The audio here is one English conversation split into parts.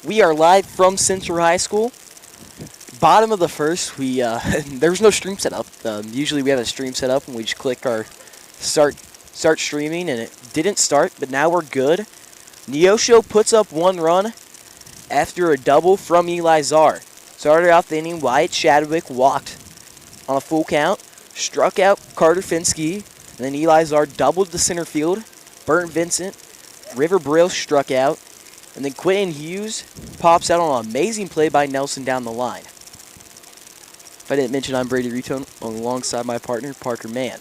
We are live from Central High School. Bottom of the first, we there was no stream set up. Usually we have a stream set up and we just click our start streaming and it didn't start, but now we're good. Neosho puts up 1 run after a double from Eli Czar. Started off the inning, Wyatt Shadwick walked on a full count, struck out Carter Finsky, and then Eli Czar doubled to center field. Burnt Vincent, River Braille struck out, and then Quentin Hughes pops out on an amazing play by Nelson down the line. If I didn't mention, I'm Brady Retone alongside my partner, Parker Mann.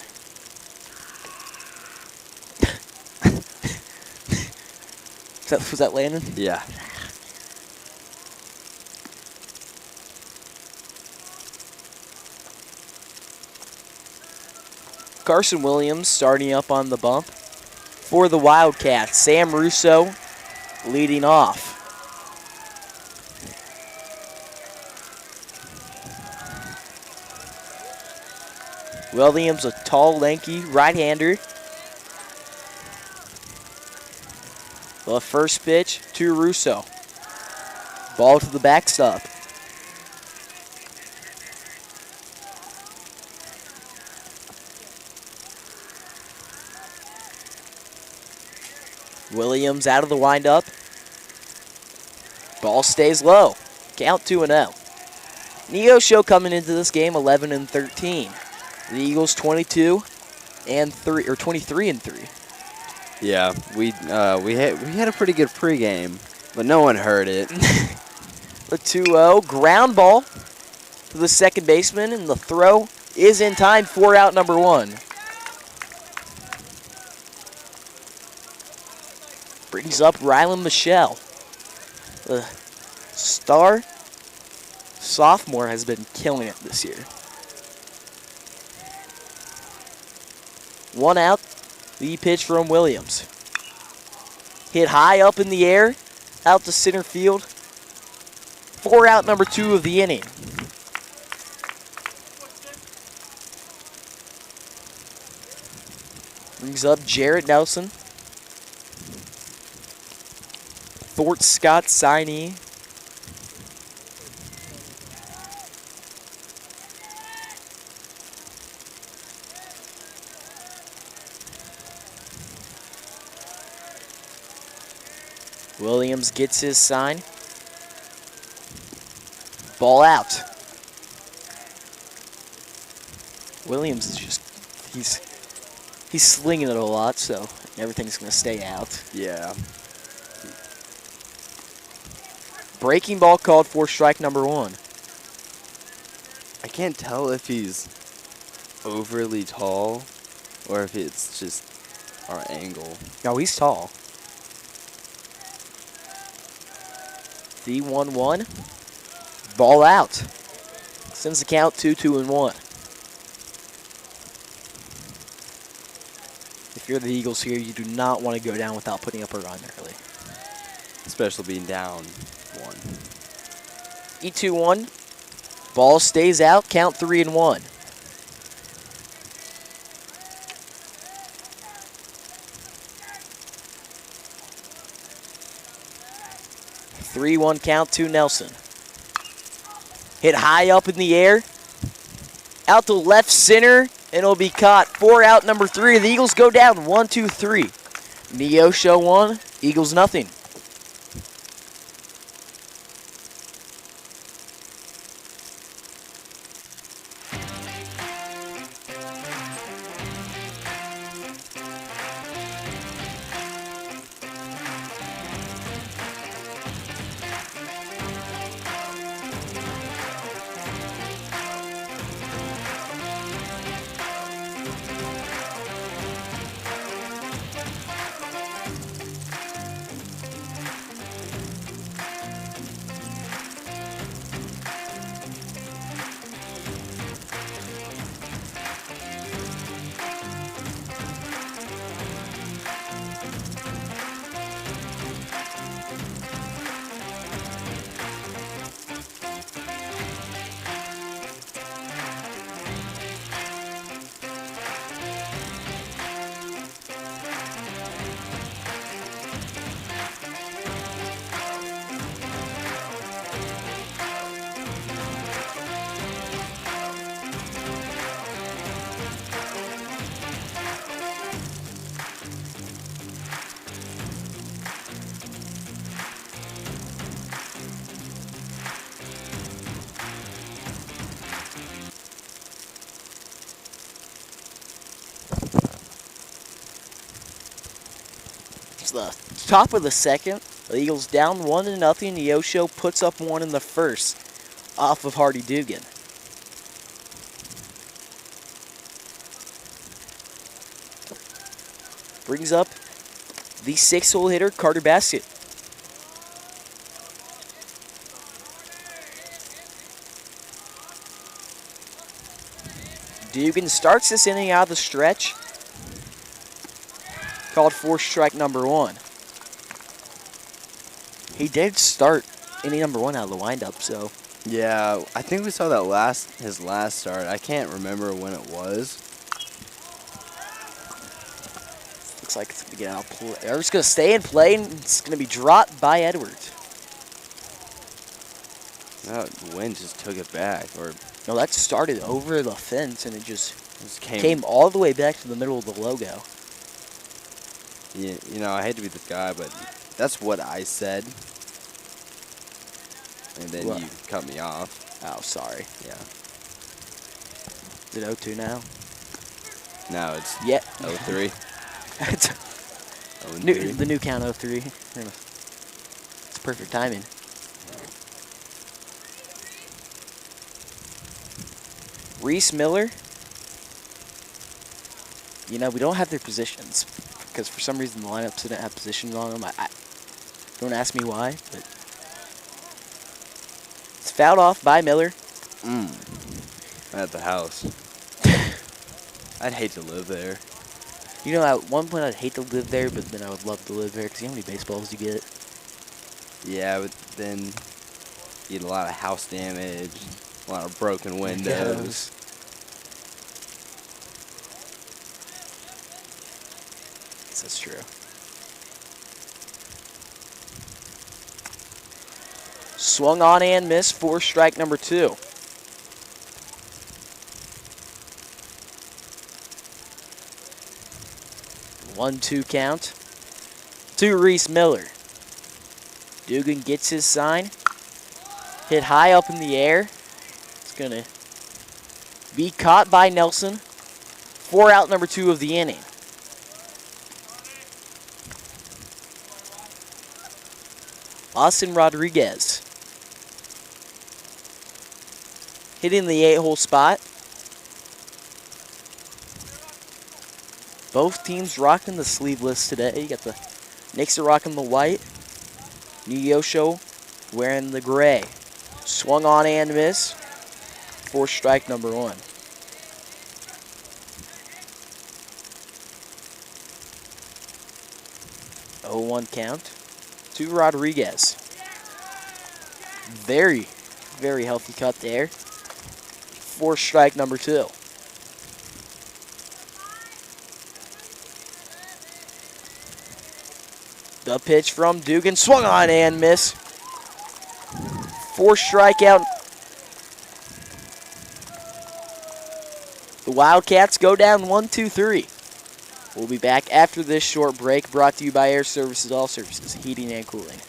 Was that Landon? Yeah. Carson Williams starting up on the bump for the Wildcats. Sam Russo leading off. Williams, a tall, lanky right-hander. The first pitch to Russo. Ball to the backstop. Williams out of the windup. Ball stays low. Count 2-0. Neosho coming into this game 11-13. The Eagles 23-3. Yeah, we had a pretty good pregame, but no one heard it. The 2-0 ground ball to the second baseman, and the throw is in time for out number 1. Brings up Rylan Michelle. The star sophomore has been killing it this year. 1 out, the pitch from Williams. Hit high up in the air, out to center field. 4 out, number 2 of the inning. Brings up Jarrett Nelson. Fort Scott signee. Williams gets his sign. Ball out. Williams is just, he's slinging it a lot, so everything's going to stay out. Yeah. Breaking ball called for strike number 1. I can't tell if he's overly tall or if it's just our angle. No, he's tall. The 1-1. Ball out. Sends the count 2-1. If you're the Eagles here, you do not want to go down without putting up a run early. Especially being down 1. E2-1. Ball stays out. Count 3-1. Three-one count to Nelson. Hit high up in the air. Out to left center, and it'll be caught. 4 out, number 3. The Eagles go down 1-2-3. Neosho 1, Eagles nothing. the top of the second. The Eagles down 1-0. Neosho puts up one in the first off of Hardy Dugan. Brings up the 6-hole hitter, Carter Baskett. Dugan starts this inning out of the stretch. Called for strike number 1. He did start inning number 1 out of the windup, so. Yeah, I think we saw that his last start. I can't remember when it was. Looks like it's going to get out of play. They're just going to stay in play, and it's going to be dropped by Edwards. That wind just took it back, or No, that started over the fence, and it just came. came all the way back to the middle of the logo. Yeah, you know, I hate to be the guy, but that's what I said. And then What? you cut me off. Oh, sorry. Yeah. Is it 0-2 now? Now it's Yeah. 0-3. It's 0-3. the new count 0-3. It's perfect timing. Reese Miller. You know, we don't have their positions because for some reason the lineups didn't have positions on them. I don't ask me why, but it's fouled off by Miller. At the house. I'd hate to live there. You know, at one point I'd hate to live there, but then I would love to live there because you know how many baseballs you get. Yeah, but then you get a lot of house damage, a lot of broken windows. That's true. Swung on and missed for strike number 2. One-two count to Reese Miller. Dugan gets his sign. Hit high up in the air. It's going to be caught by Nelson. 4 out, number 2 of the inning. Austin Rodriguez hitting the 8-hole spot. Both teams rocking the sleeveless today. You got the Nixa rocking the white. Neosho wearing the gray. Swung on and miss for strike number 1. Oh, 1 count to Rodriguez. Very, very healthy cut there for strike number 2. The pitch from Dugan, swung on and miss. 4 strikeout. The Wildcats go down 1-2-3. We'll be back after this short break, brought to you by Air Services, All Services, Heating and Cooling.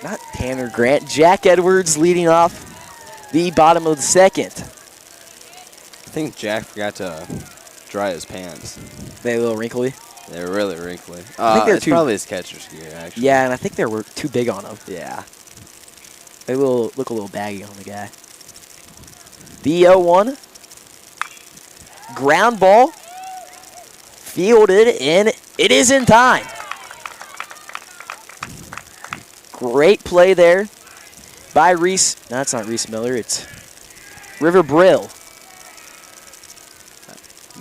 Not Tanner Grant, Jack Edwards leading off the bottom of the second. I think Jack forgot to dry as pants. They're a little wrinkly. They're really wrinkly. I think they're it's too. probably his catcher's gear, actually. Yeah, and I think they were too big on him. Yeah. They will look a little baggy on the guy. The 0-1. Ground ball. Fielded, and it is in time. Great play there by Reese. No, it's not Reese Miller. It's River Brill.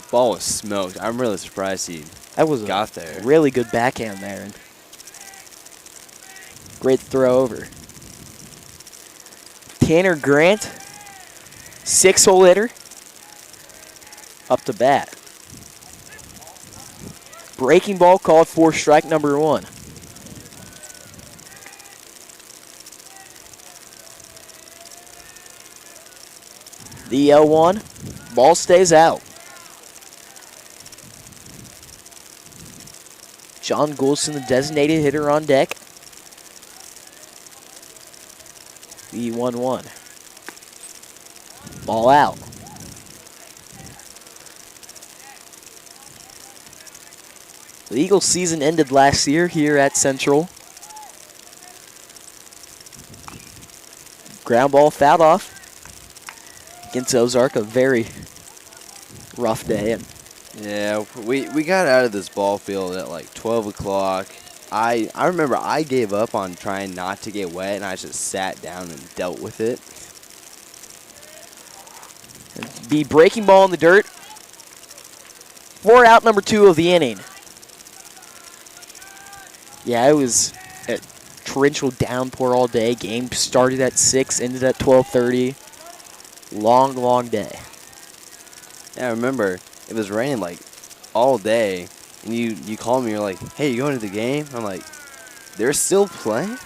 Ball was smoked. I'm really surprised he That was got a there. really good backhand there. And great throw over. Tanner Grant, 6-hole hitter, up to bat. Breaking ball called for strike number 1. The 0-1, ball stays out. John Goulson, the designated hitter, on deck. The 1-1. Ball out. The Eagles' season ended last year here at Central. Ground ball fouled off against Ozark, a very rough day. Yeah, we got out of this ball field at like 12 o'clock. I remember I gave up on trying not to get wet, and I just sat down and dealt with it. The breaking ball in the dirt for out number 2 of the inning. Yeah, it was a torrential downpour all day. Game started at 6, ended at 12:30. Long, long day. Yeah, I remember it was raining like all day, and you called me. You're like, "Hey, you going to the game?" I'm like, "They're still playing?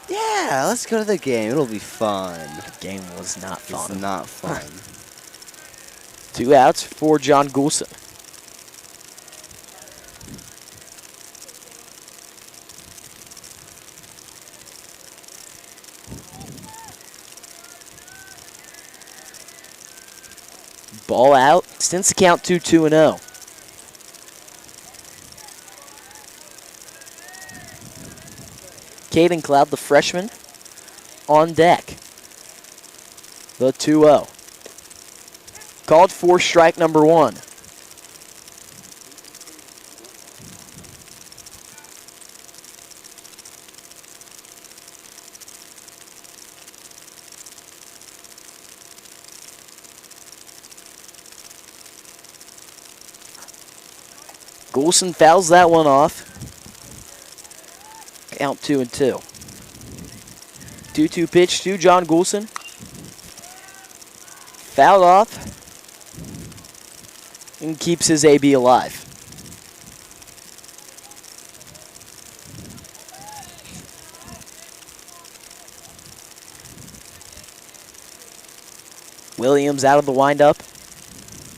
Yeah, let's go to the game. It'll be fun." The game was not fun. It's not fun. 2 outs for John Goulson. Ball out, extends the count to 2-0. Caden Cloud, the freshman, on deck. The 2-0. Called for strike number 1. Goulson fouls that one off. Count 2-2. 2-2 pitch to John Goulson. Fouled off. And keeps his AB alive. Williams out of the windup.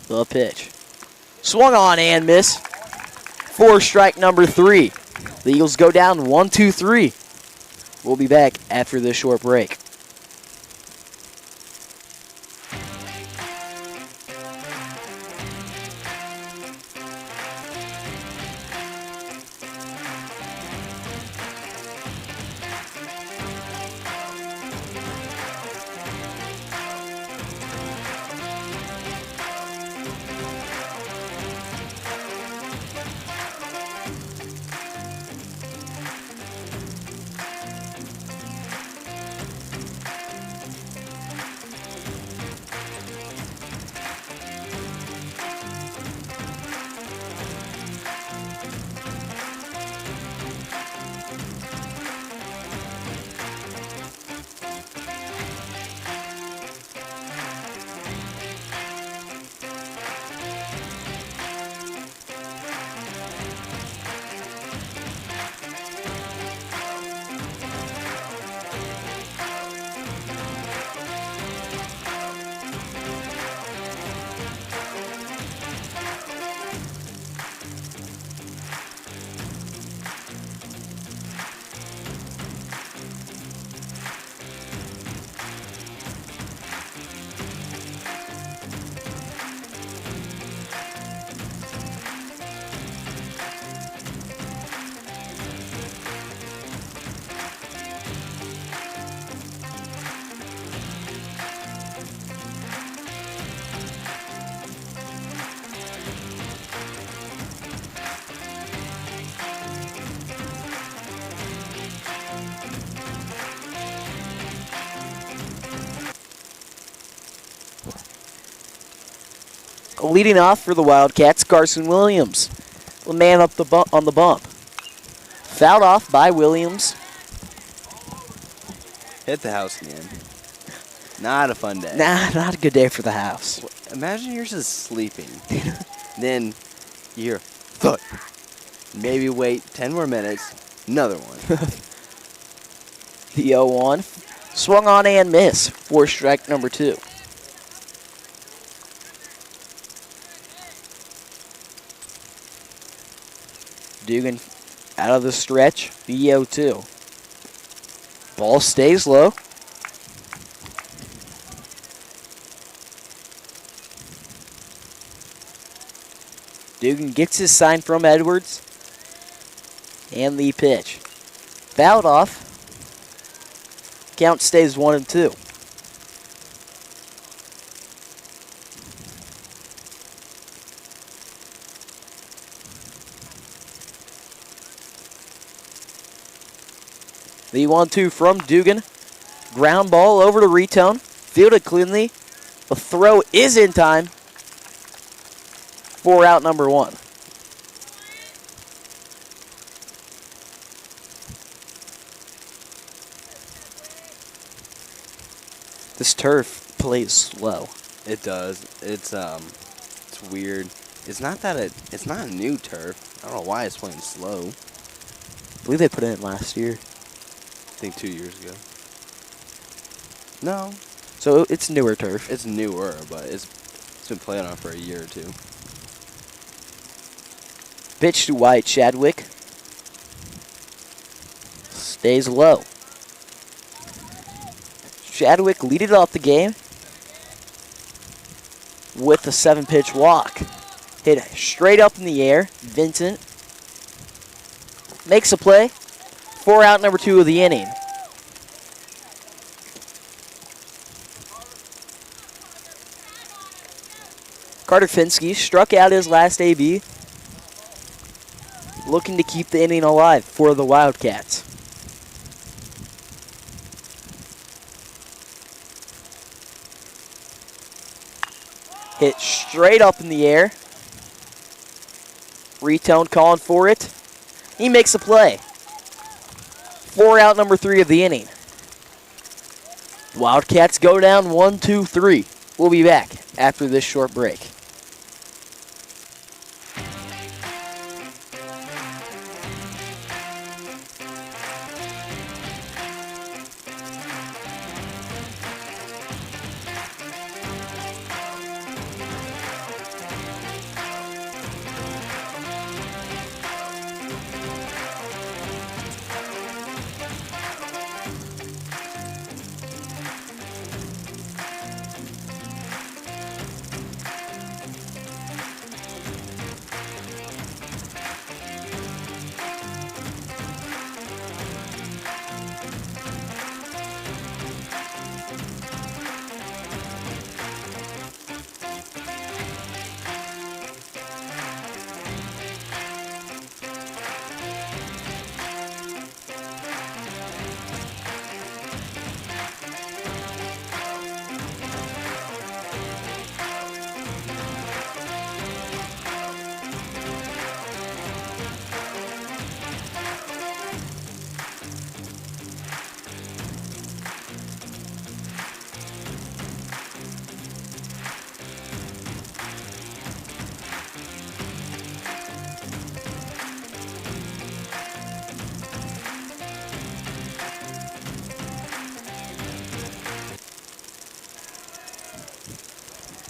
The pitch. Swung on and missed. For strike number 3. The Eagles go down 1-2-3. We'll be back after this short break. Leading off for the Wildcats, Carson Williams. The man up on the bump. Fouled off by Williams. Hit the house again. Not a fun day. Nah, not a good day for the house. Imagine you're just sleeping. Then you hear thud. Maybe wait 10 more minutes. Another one. The 0-1. Swung on and miss for strike number 2. Dugan out of the stretch. The 0-2. Ball stays low. Dugan gets his sign from Edwards. And the pitch. Fouled off. Count stays 1-2. The 1-2 from Dugan. Ground ball over to Retone. Fielded cleanly. The throw is in time for out number 1. This turf plays slow. It does. It's weird. It's not it's not a new turf. I don't know why it's playing slow. I believe they put it in last year. I think 2 years ago. No, So it's newer turf. it's newer, but it's been playing on for a year or two. Pitch to Wyatt Chadwick. Stays low. Chadwick leaded off the game with a 7-pitch walk. Hit straight up in the air. Vincent makes a play for out number 2 of the inning. Carter Finsky struck out his last AB, looking to keep the inning alive for the Wildcats. Hit straight up in the air. Retone calling for it. He makes a play for out number 3 of the inning. Wildcats go down 1-2-3. We'll be back after this short break.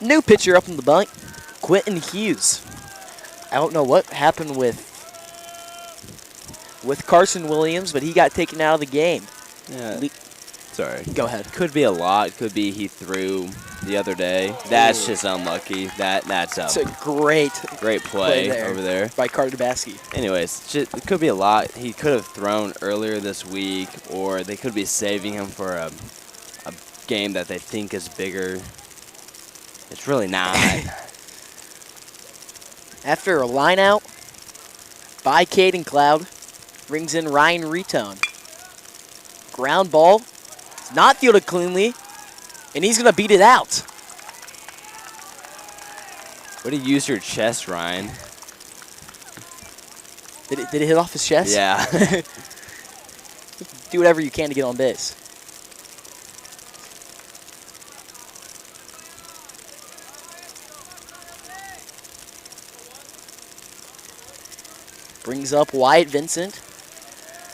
New pitcher up in the bunk, Quentin Hughes. I don't know what happened with Carson Williams, but he got taken out of the game. Yeah. Sorry. Go ahead. Could be a lot. Could be he threw the other day. That's just unlucky. That's It's a great play over there by Carter Baskey. Anyways, it could be a lot. He could have thrown earlier this week, or they could be saving him for a game that they think is bigger. It's really not. After a line out by Caden Cloud, brings in Ryan Retone. Ground ball. It's not fielded cleanly, and he's going to beat it out. Way to use your chest, Ryan. Did it hit off his chest? Yeah. Do whatever you can to get on base. Brings up Wyatt Vincent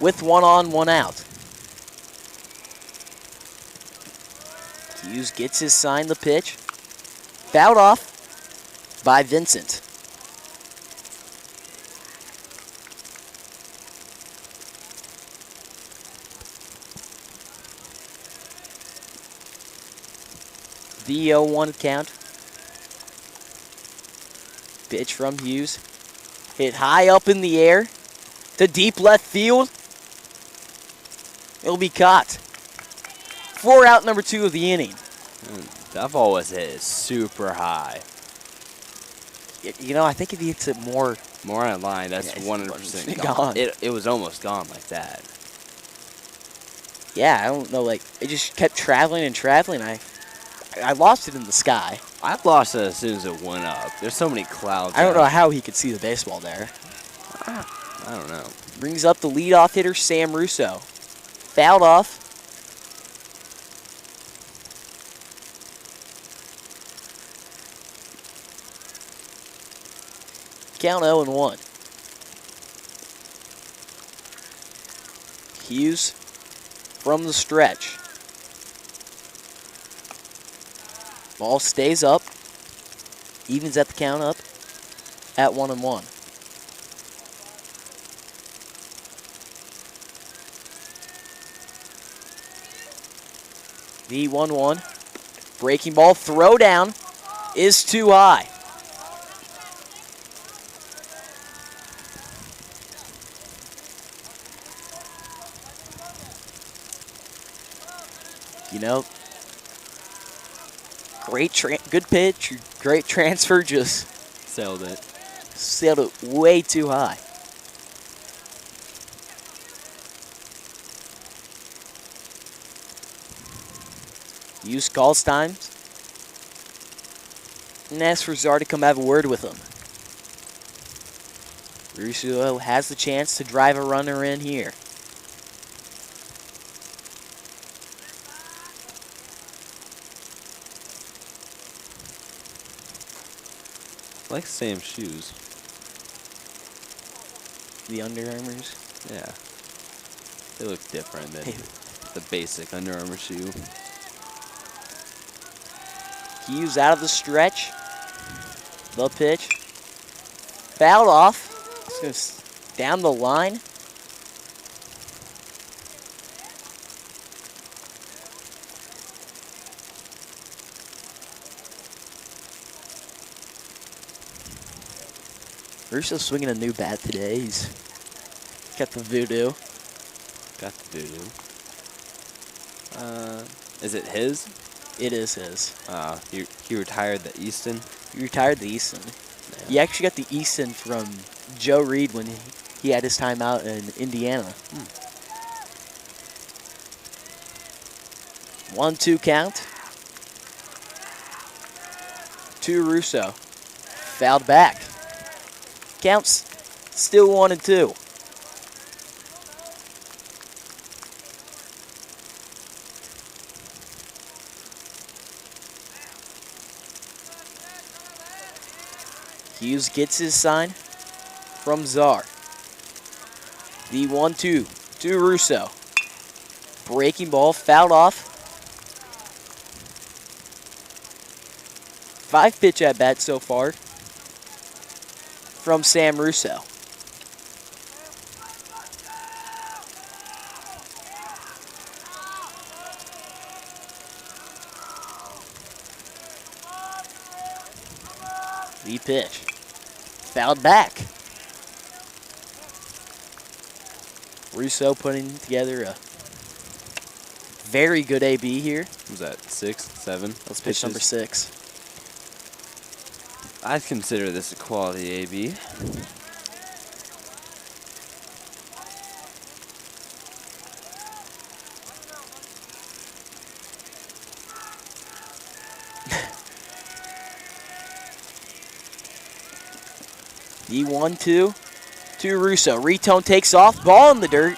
with 1 on, 1 out. Hughes gets his sign, the pitch. Fouled off by Vincent. The 0-1 count. Pitch from Hughes. Hit high up in the air to deep left field. It'll be caught. 4 out, number 2 of the inning. That ball was hit super high. You know, I think if he hits it more on line, that's Yeah, 100% gone. gone. It was almost gone like that. yeah, I don't know, like, it just kept traveling and traveling. I lost it in the sky. I lost it as soon as it went up. There's so many clouds. I don't know out. how he could see the baseball there. I don't know. Brings up the leadoff hitter, Sam Russo. Fouled off. Count 0-1. Hughes from the stretch. Ball stays up. Evens at the count up at 1-1. The 1-1. Breaking ball, throw down is too high. You know, good pitch, great transfer, just Sailed it. sailed it way too high. Use calls times. And asks for Czar to come have a word with him. Russo has the chance to drive a runner in here. I like the same shoes. The Under Armours. Yeah. They look different than the basic Under Armour shoe. Hughes out of the stretch. The pitch. Fouled off. It's going down the line. Russo's swinging a new bat today. He's got the voodoo. Got the voodoo. Is it his? It is his. He retired the Easton. He retired the Easton. Yeah. He actually got the Easton from Joe Reed when he had his time out in Indiana. 1-2 count. To Russo. Fouled back. Counts still 1-2. Hughes gets his sign from Czar. The 1-2 to Russo. Breaking ball, fouled off. 5-pitch at bat so far from Sam Russo. The pitch. Fouled back. Russo putting together a very good AB here. What was that 6, 7? Let's pitch number 6. I'd consider this a quality AB. The 1-2 to Russo. Retone takes off. Ball in the dirt.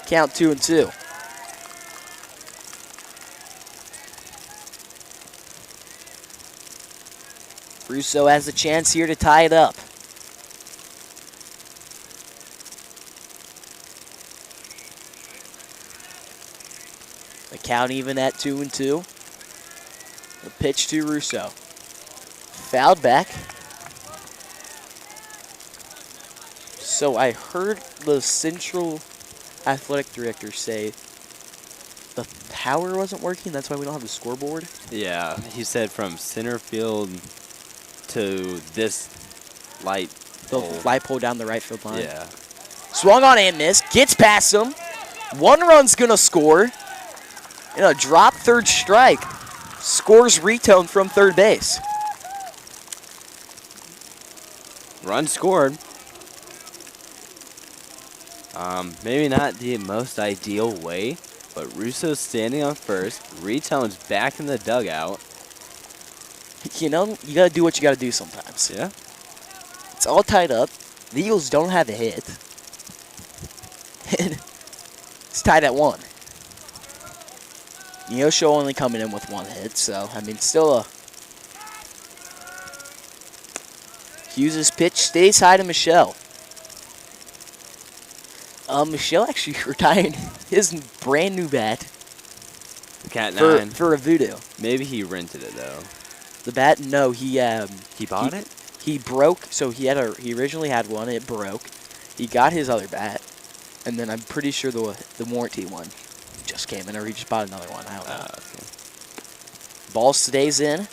Count 2-2. Russo has a chance here to tie it up. The count even at 2-2. The pitch to Russo. Fouled back. So I heard the Central Athletic Director say the power wasn't working. That's why we don't have the scoreboard. Yeah, he said from center field to this light The pole. light pole down the right field line. Yeah. Swung on and missed. Gets past him. 1 run's going to score. And a drop third strike. Scores Retone from third base. Run scored. Maybe not the most ideal way, but Russo's standing on first. Retone's back in the dugout. You know, you got to do what you got to do sometimes. Yeah. It's all tied up. The Eagles don't have a hit. It's tied at 1. Neosho only coming in with 1 hit, so, I mean, still a... Hughes' pitch stays high to Michelle. Michelle actually retired his brand new bat Cat 9. for a voodoo. Maybe he rented it though. The bat, no, he bought it? He broke, so he originally had one, it broke. He got his other bat, and then I'm pretty sure the warranty one just came in, or he just bought another one. I don't know. Okay. Ball stays in.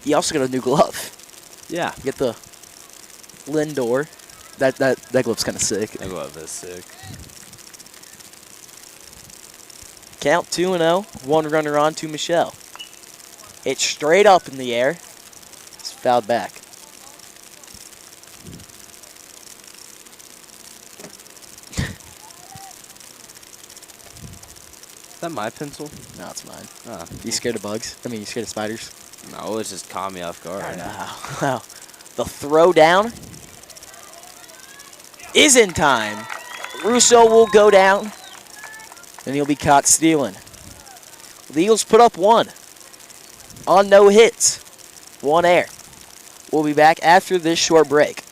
He also got a new glove. Yeah. Get the Lindor. That glove's kind of sick. That glove is sick. Count 2-0. 1 runner on to Michelle. It's straight up in the air. It's fouled back. Is that my pencil? No, it's mine. Oh. You scared of bugs? I mean, you scared of spiders? No, it just caught me off guard. I know. Wow. The throw down is in time. Russo will go down, and he'll be caught stealing. The Eagles put up 1 on no hits, 1 error. We'll be back after this short break.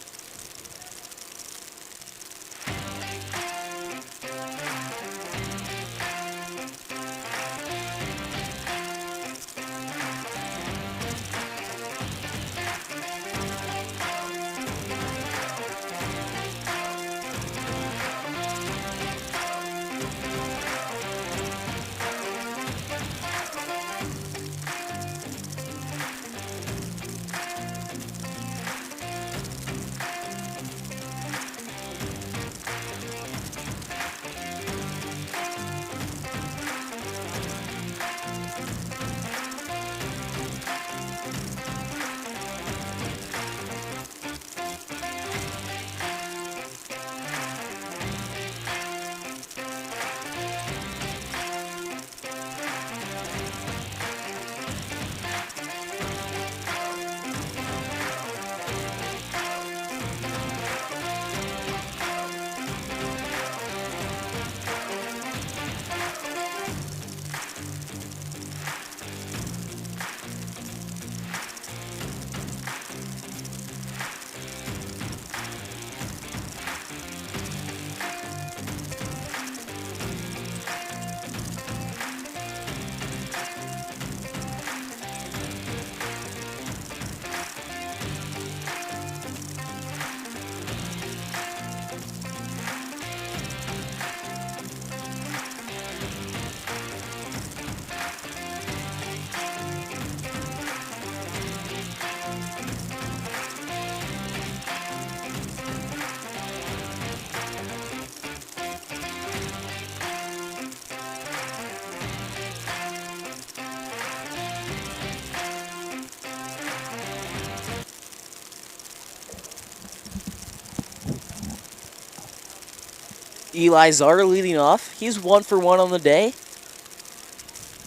Eli Zarr leading off. He's 1 for 1 on the day.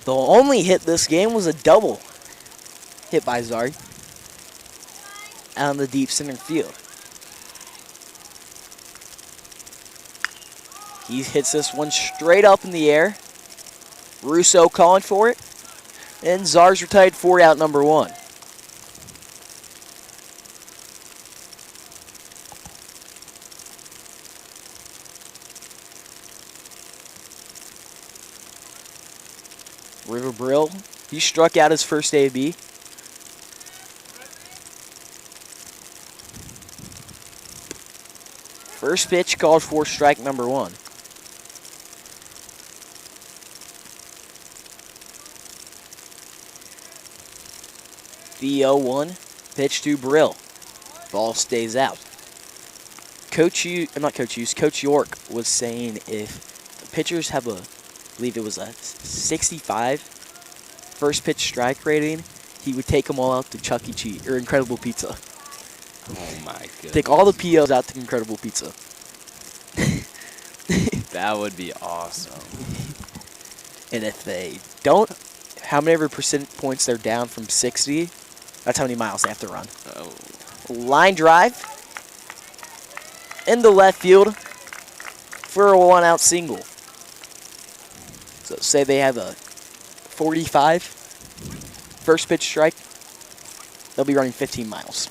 The only hit this game was a double hit by Zarr. out in the deep center field. He hits this one straight up in the air. Russo calling for it. And Czar's retired for out number 1. River Brill, he struck out his first AB. First pitch called for strike number 1. The 0-1 pitch to Brill. Ball stays out. Coach York was saying if the pitchers have a, I believe it was a 65 first pitch strike rating, he would take them all out to Chuck E. Cheese or Incredible Pizza. Oh my goodness. Take all the POs out to Incredible Pizza. That would be awesome. And if they don't, how many percent points they're down from 60, that's how many miles they have to run. Oh. Line drive into left field for a 1-out single. So say they have a 45 first pitch strike, they'll be running 15 miles,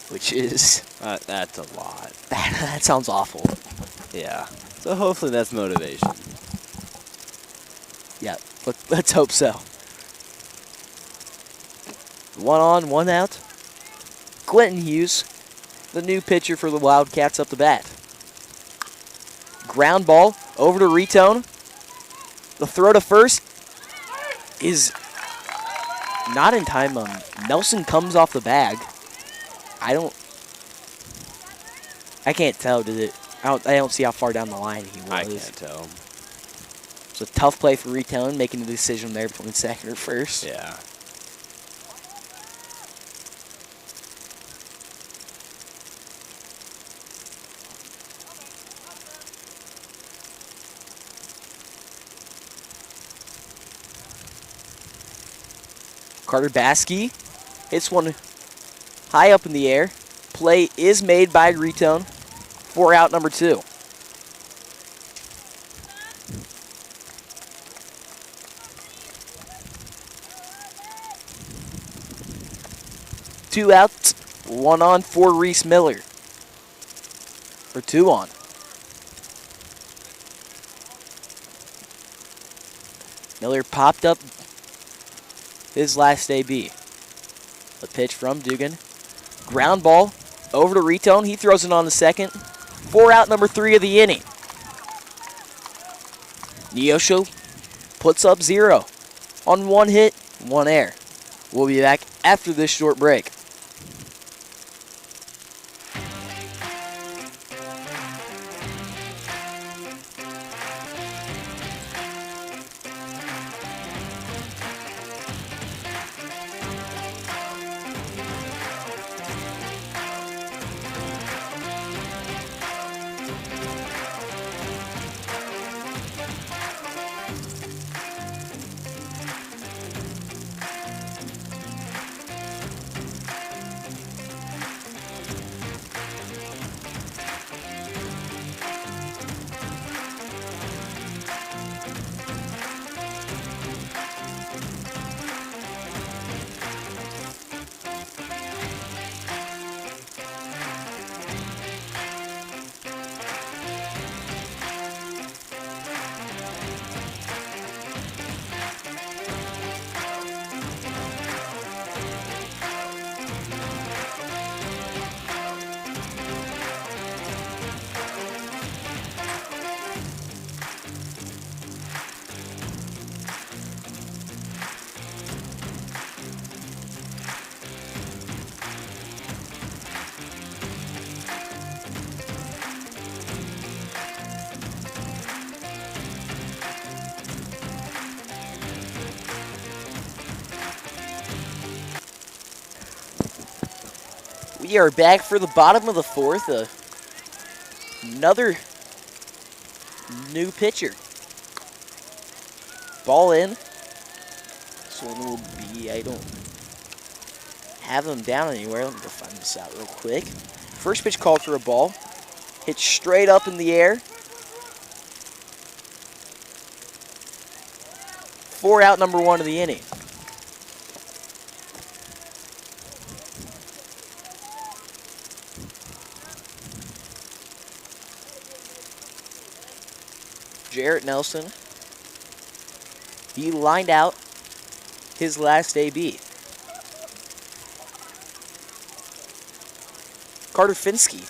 which is That's a lot. that sounds awful. Yeah. So hopefully that's motivation. Yeah, let's hope so. 1 on, 1 out. Quentin Hughes, the new pitcher for the Wildcats, up the bat. Ground ball over to Retone. The throw to first is not in time. Nelson comes off the bag. I can't tell. I don't see how far down the line he was. I can't tell. It's a tough play for Retone, making the decision there between second or first. Yeah. Carter Baskey hits one high up in the air. Play is made by Retone for out number 2. Two outs, 1 on for Reese Miller. Or 2 on. Miller popped up his last AB. A pitch from Dugan. Ground ball over to Retone. He throws it on the second. For out number 3 of the inning. Neosho puts up 0 on 1 hit, 1 error. We'll be back after this short break. We are back for the bottom of the 4th. Another new pitcher. Ball in. This one will be, I don't have him down anywhere. Let me go find this out real quick. First pitch called for a ball. Hit straight up in the air. 4 out, number 1 of the inning. Jarrett Nelson. He lined out his last AB. Carter Finsky.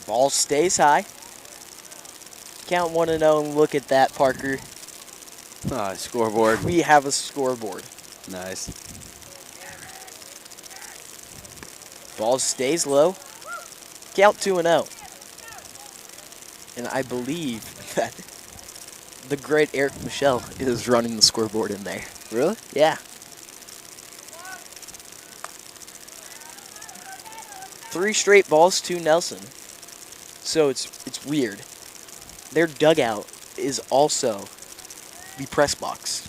Ball stays high. Count 1-0, and look at that, Parker. Ah, scoreboard. We have a scoreboard. Nice. Ball stays low. Count 2-0. And I believe that the great Eric Michelle is running the scoreboard in there. Really? Yeah. 3 straight balls to Nelson. So it's weird. Their dugout is also the press box.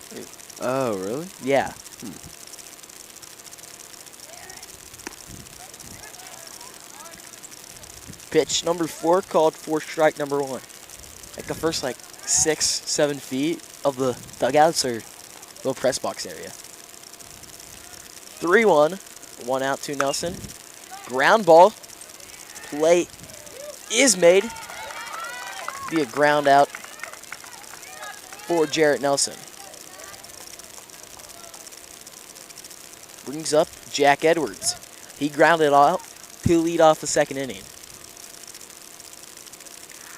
Oh, really? Yeah. Pitch number 4 called for strike number 1. Like the first 6-7 feet of the dugouts are little press box area. 3-1. 1 out to Nelson. Ground ball. Play is made. Be a ground out for Jarrett Nelson. Brings up Jack Edwards. He grounded out to lead off the second inning.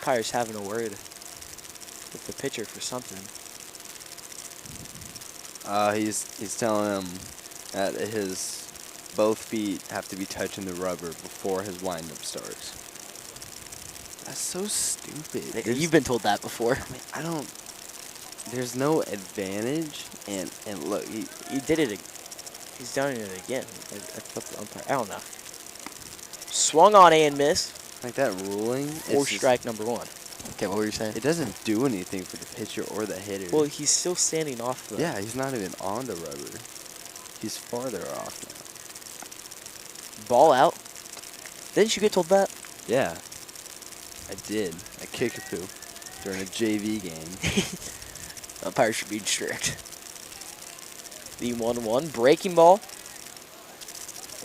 Pirates having a word with the pitcher for something. He's telling him that his both feet have to be touching the rubber before his windup starts. That's so stupid. You've been told that before. I don't. There's no advantage, and look, He did it. He's done it again. I don't know. Swung on and missed. like that ruling. For strike number 1. Okay, what were you saying? It doesn't do anything for the pitcher or the hitter. Well, he's still standing off the... Yeah, he's not even on the rubber. He's farther off now. Ball out. Didn't you get told that? Yeah, I did. At Kickapoo during a JV game. Umpires should be strict. The 1-1. Breaking ball.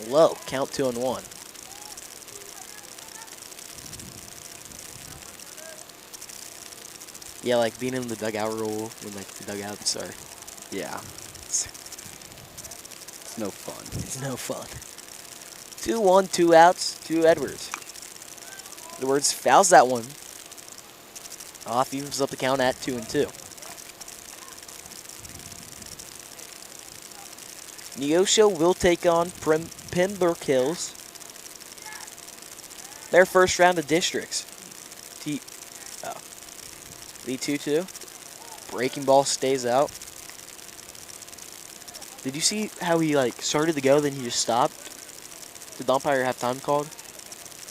Low. Count 2-1. Yeah, like being in the dugout rule when the dugouts are... Yeah. It's no fun. It's no fun. 2-1, 2 outs to Edwards. Edwards fouls that one. Off, evens up the count at 2-2. Neosho will take on Pembroke Hills. Their first round of districts. The 2-2. Breaking ball stays out. Did you see how he started to go, then he just stopped? Did the umpire have time called?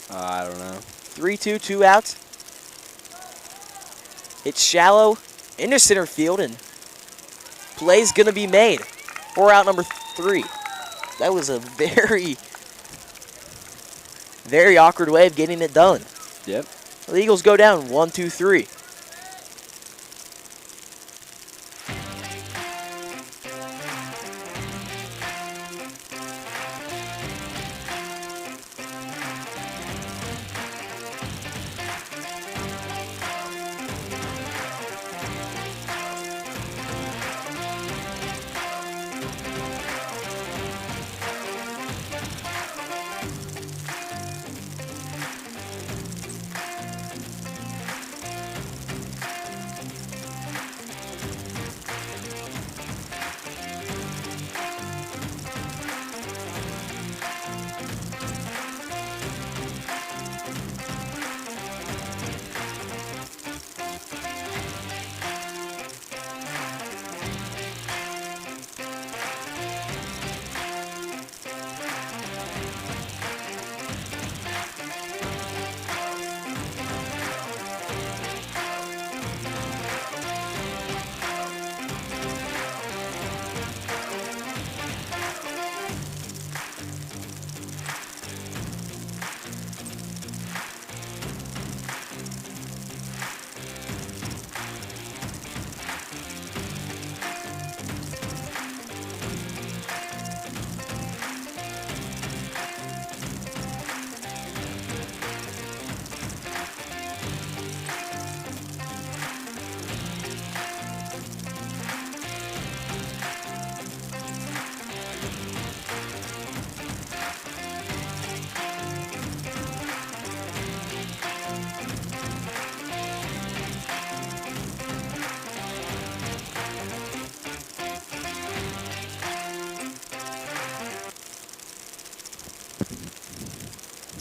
I don't know. 3-2, 2 outs. It's shallow into center field, and play's gonna be made. 4 out, number 3. That was a very, very awkward way of getting it done. Yep. The Eagles go down 1-2-3.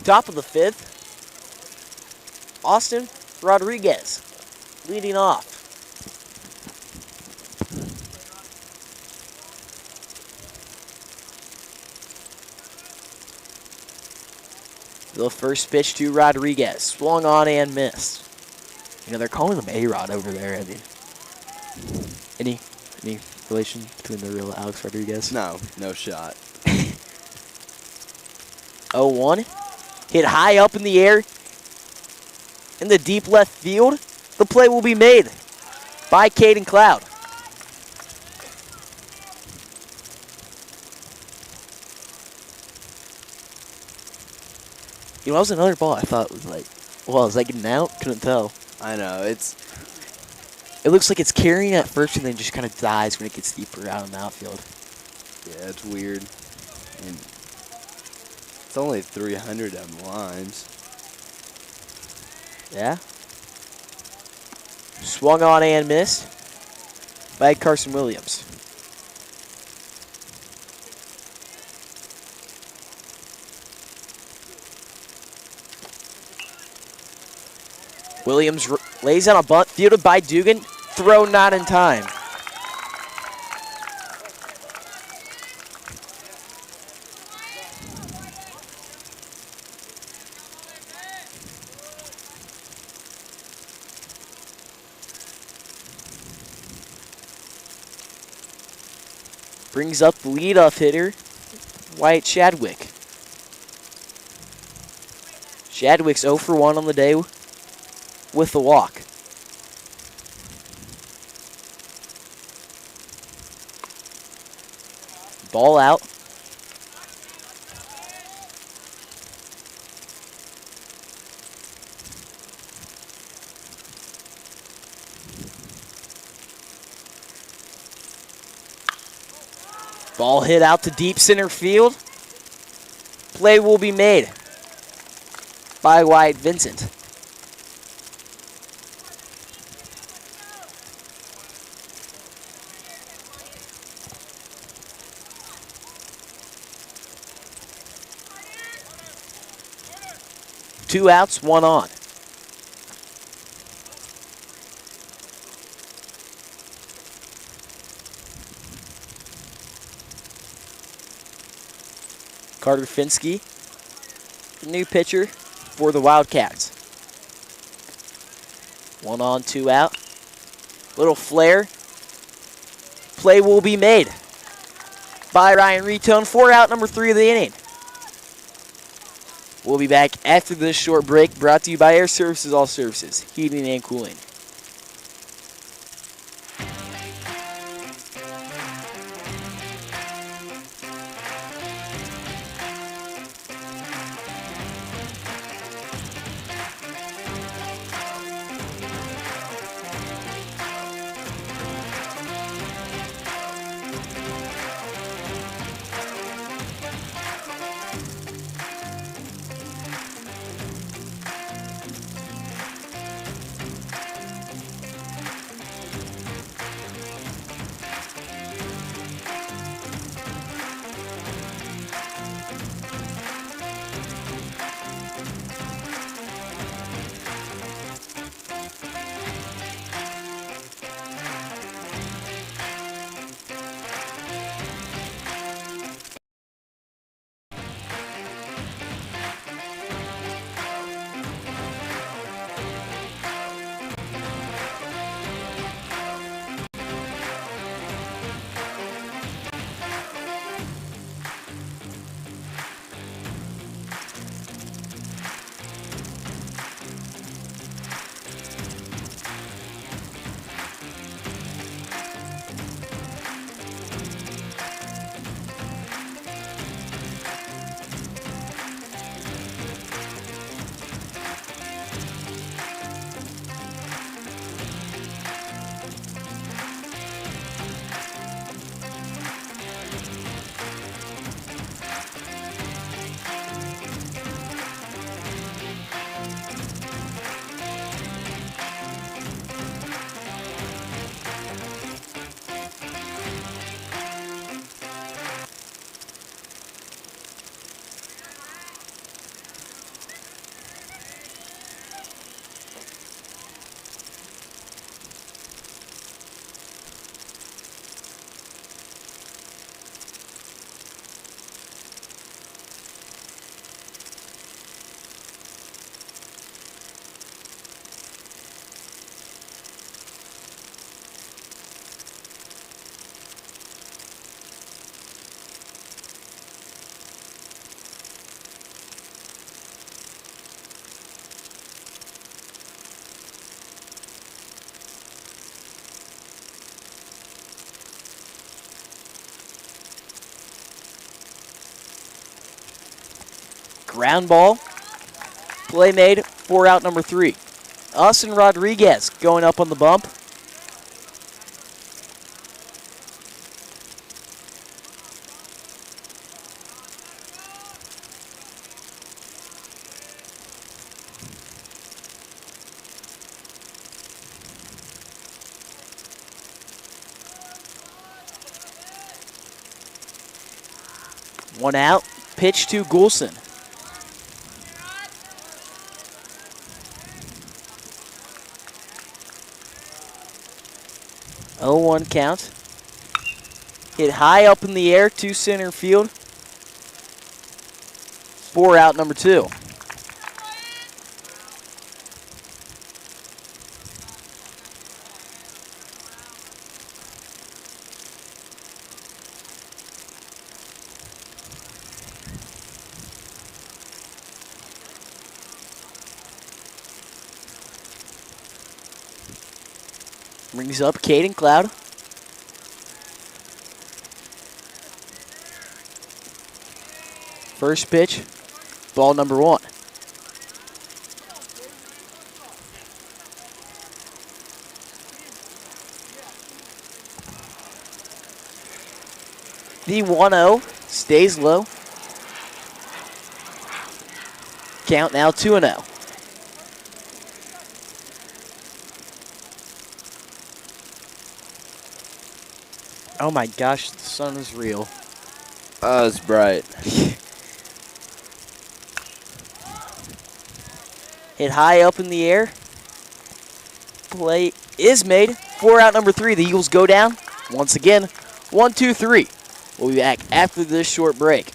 Top of the fifth, Austin Rodriguez leading off. The first pitch to Rodriguez, swung on and missed. You know, they're calling him A-Rod over there. I mean, any relation between the real Alex Rodriguez? No shot. 0-1. Hit high up in the air in the deep left field. The play will be made by Caden Cloud. You know, that was another ball I thought was like, well, is that getting out? Couldn't tell. I know, It looks like it's carrying at first and then just kind of dies when it gets deeper out in the outfield. yeah, it's weird. And it's only 300 on the lines. Yeah. Swung on and missed by Carson Williams. Williams lays on a bunt, fielded by Dugan. Throw not in time. Brings up the leadoff hitter, Wyatt Shadwick. Shadwick's 0 for 1 on the day with the walk. Ball out. Ball hit out to deep center field. Play will be made by Wyatt Vincent. Two outs, one on. Carter Finsky, the new pitcher for the Wildcats. 1 on, 2 out. Little flare. Play will be made by Ryan Retone. 4 out, number 3 of the inning. We'll be back after this short break, brought to you by Air Services All Services, Heating and Cooling. Ground ball. Play made for out number 3. Austin Rodriguez going up on the bump. One out. Pitch to Goulson. Oh, 1 count. Hit high up in the air to center field. 4 out number 2. Brings up Caden Cloud. First pitch, ball number 1. The 1-0 stays low. Count now 2-0. Oh my gosh, the sun is real. Oh, it's bright. Hit high up in the air. Play is made. 4 out number 3. The Eagles go down. Once again, 1, 2, 3. We'll be back after this short break.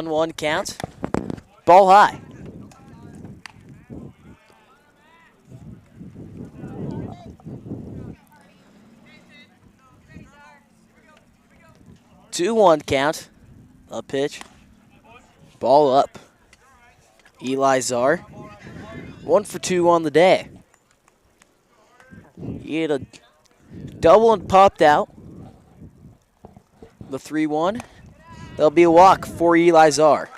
One count. Ball high. Two one count. A pitch. Ball up. Eli Czar. 1 for 2 on the day. He hit a double and popped out. The 3-1. There'll be a walk for Eli Czar.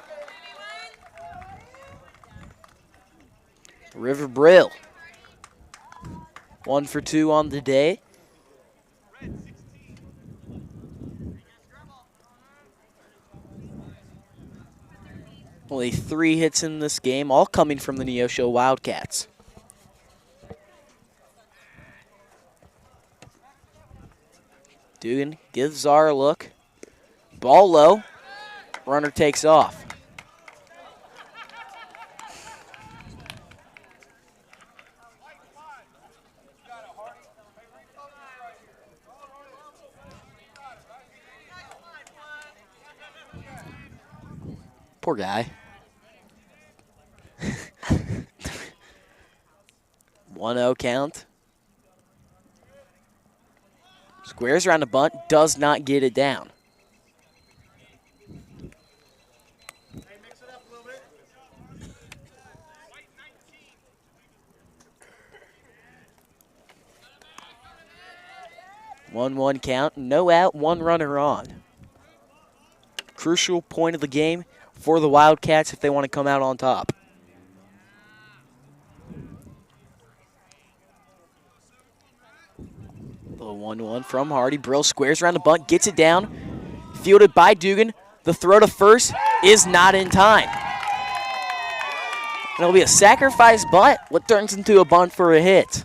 River Brill. 1 for 2 on the day. Only 3 hits in this game, all coming from the Neosho Wildcats. Dugan gives Czar a look. Ball low. Runner takes off. Poor guy. 1-0 count. Squares around the bunt, does not get it down. One count, no out, 1 runner on. Crucial point of the game for the Wildcats if they want to come out on top. The 1-1 from Hardy. Brill squares around the bunt, gets it down. Fielded by Dugan. The throw to first is not in time. It'll be a sacrifice bunt, what turns into a bunt for a hit.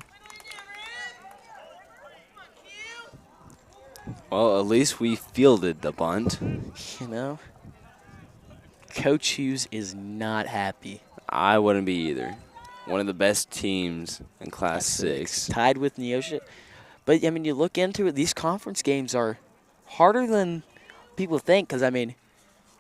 Well, at least we fielded the bunt. You know, Coach Hughes is not happy. I wouldn't be either. One of the best teams in Class 6. Tied with Neosho. But, I mean, you look into it, these conference games are harder than people think because, I mean,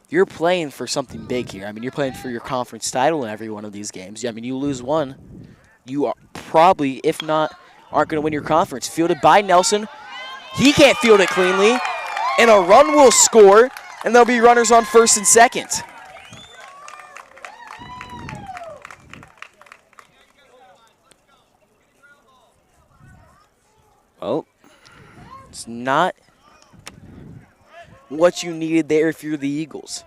you're playing for something big here. I mean, you're playing for your conference title in every one of these games. I mean, you lose one, you are probably, if not, aren't going to win your conference. Fielded by Nelson. He can't field it cleanly, and a run will score, and there'll be runners on first and second. Well, it's not what you needed there if you're the Eagles.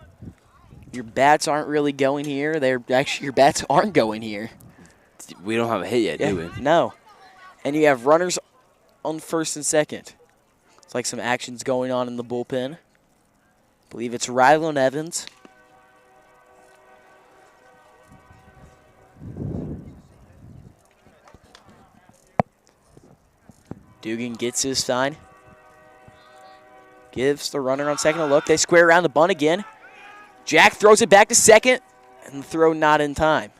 Your bats aren't really going here. Your bats aren't going here. we don't have a hit yet, do we? No. And you have runners on first and second. It's like some action's going on in the bullpen. I believe it's Rylan Evans. Dugan gets his sign. Gives the runner on second a look. They square around the bunt again. Jack throws it back to second, and the throw not in time.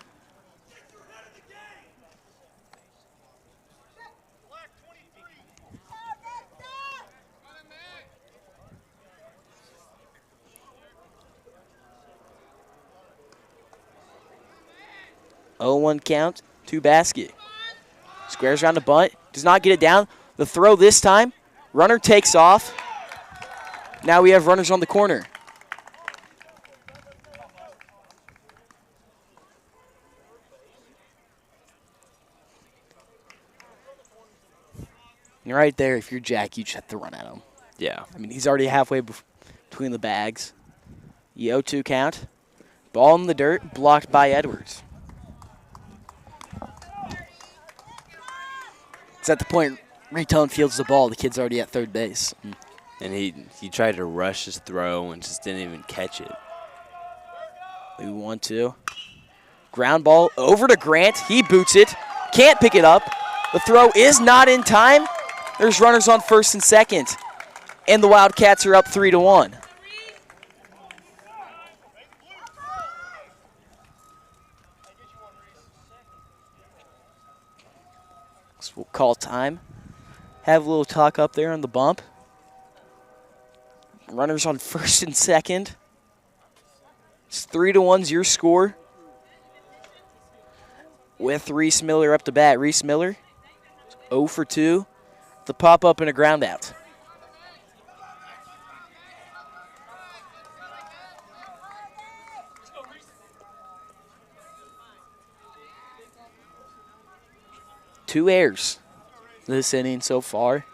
Oh, 1 count to basket. Squares around the bunt. Does not get it down. The throw this time. Runner takes off. Now we have runners on the corner. And right there, if you're Jack, you just have to run at him. Yeah. I mean, he's already halfway between the bags. The 0-2 count. Ball in the dirt, blocked by Edwards. It's at the point Retone fields the ball. The kid's already at third base. And he tried to rush his throw and just didn't even catch it. We 1-2. Ground ball over to Grant. He boots it. Can't pick it up. The throw is not in time. There's runners on first and second. And the Wildcats are up 3-1. So we'll call time. Have a little talk up there on the bump. Runners on first and second. It's 3-1's your score. With Reese Miller up to bat. Reese Miller, 0 for 2. The pop-up and a ground out. Two errors. this inning so far.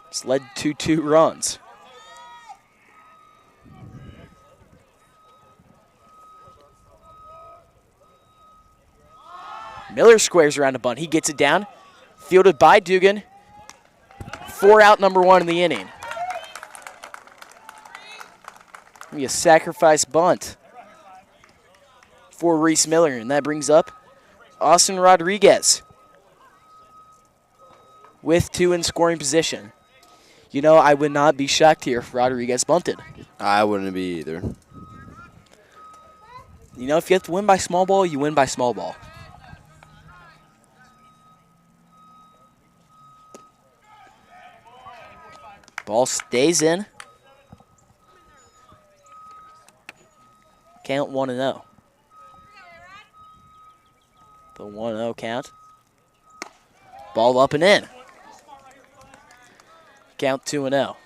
It's led to 2 runs. Miller squares around a bunt. He gets it down. Fielded by Dugan. 4 out, number 1 in the inning. Be a sacrifice bunt for Reese Miller, and that brings up Austin Rodriguez with 2 in scoring position. You know, I would not be shocked here if Rodriguez bunted. I wouldn't be either. You know, if you have to win by small ball, you win by small ball. Ball stays in. Count 1-0. The 1-0 count. Ball up and in. Count 2-0.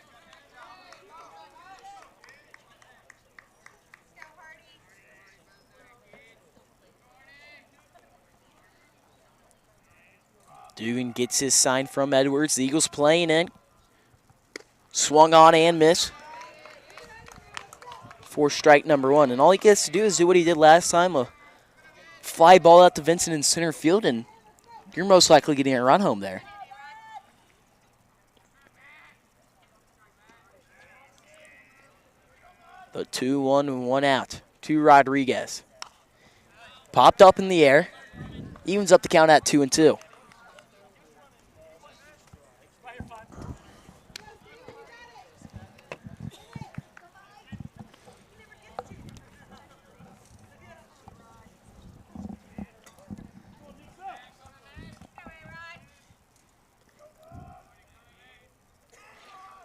Dugan gets his sign from Edwards. The Eagles playing in. Swung on and missed for strike number 1. And all he gets to do is do what he did last time, a fly ball out to Vincent in center field, and you're most likely getting a run home there. The 2-1 and 1 out to Rodriguez. Popped up in the air. Evens up the count at 2-2.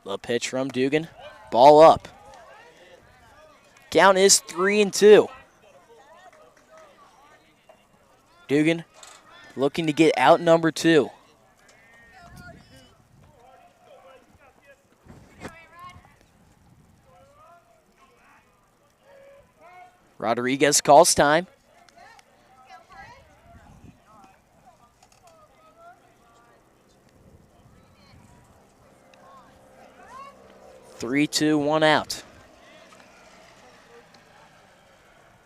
The pitch from Dugan. Ball up. Count is 3-2. Dugan looking to get out number 2. Rodriguez calls time. Three, 2, 1 out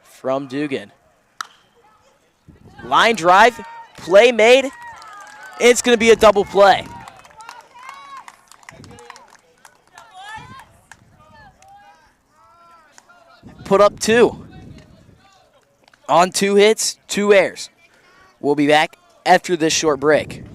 from Dugan. Line drive, play made. It's going to be a double play. Put up 2 on 2 hits, 2 errors. We'll be back after this short break.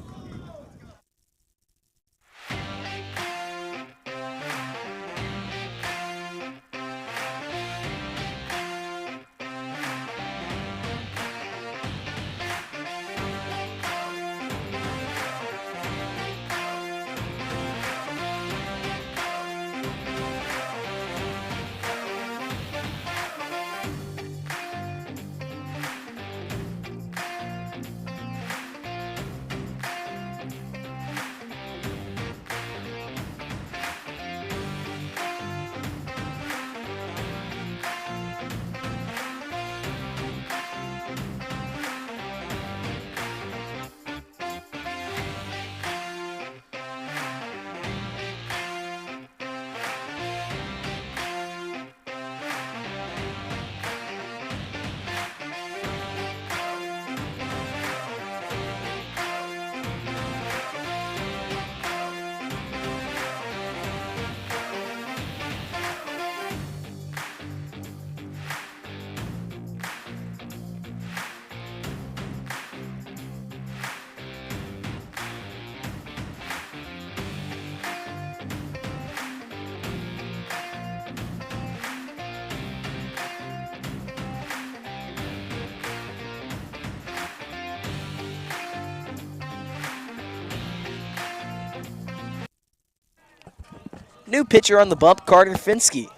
New pitcher on the bump, Carter Finsky.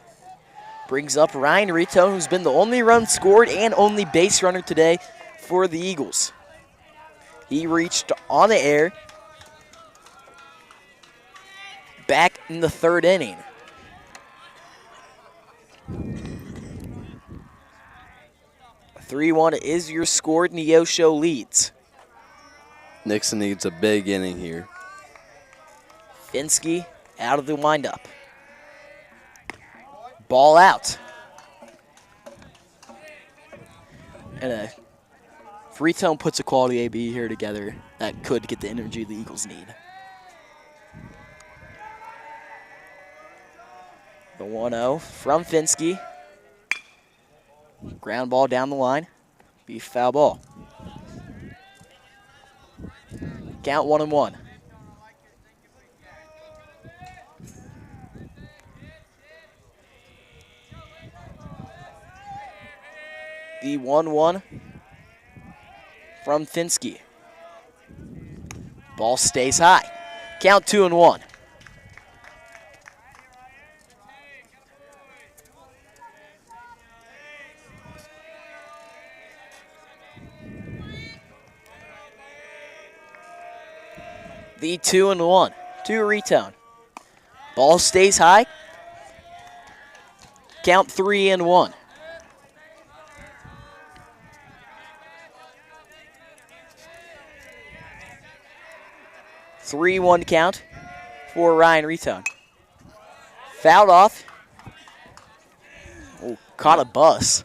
Brings up Ryan Rito, who's been the only run scored and only base runner today for the Eagles. He reached on the air back in the 3rd inning. A 3-1 is your score. Neosho leads. Nixa needs a big inning here. Finsky out of the windup. Ball out. And a free tone puts a quality AB here together that could get the energy the Eagles need. The 1-0 from Finsky. Ground ball down the line. Be foul ball. Count 1-1. The 1-1 from Finsky. Ball stays high. Count 2-1. The 2-1 to retone. Ball stays high. Count 3-1. Three-one count for Ryan Retone. Fouled off. Oh, caught a bus.